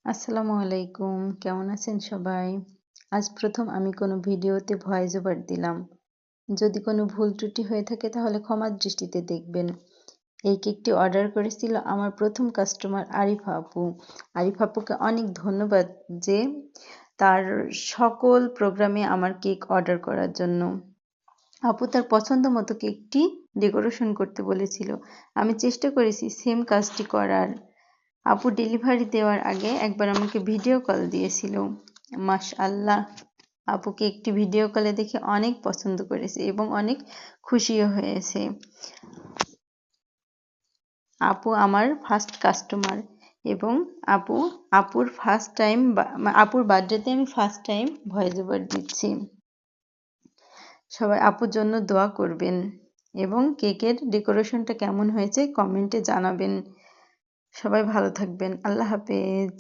আসসালামু আলাইকুম, কেমন আছেন সবাই? আজ প্রথম আমি কোনো ভিডিওতে ভয়েস ওভার দিলাম। যদি কোনো ভুল ত্রুটি হয়ে থাকে তাহলে ক্ষমার দৃষ্টিতে দেখবেন। এই কেকটি অর্ডার করেছিল আমার প্রথম কাস্টমার আরিফা আপু। আরিফা আপুকে অনেক ধন্যবাদ যে তার সকল প্রোগ্রামে আমার কেক অর্ডার করার জন্য। আপু তার পছন্দ মতো কেকটি ডেকোরেশন করতে বলেছিল। আমি চেষ্টা করেছি সেম কাজটি করার। আপু ডেলিভারি দেওয়ার আগে একবার আমাকে ভিডিও কল দিয়েছিল। মাশআল্লাহ, আপুকে একটি ভিডিও কলে দেখে অনেক পছন্দ করেছে এবং অনেক খুশিও হয়েছে। আপু আমার ফার্স্ট কাস্টমার এবং আপুর বার্থডেতে আমি ফার্স্ট টাইম ভয়েস ওভার দিচ্ছি। সবাই আপুর জন্য দোয়া করবেন এবং কেকের ডেকোরেশনটা কেমন হয়েছে কমেন্টে জানাবেন। সবাই ভালো থাকবেন। আল্লাহ হাফেজ।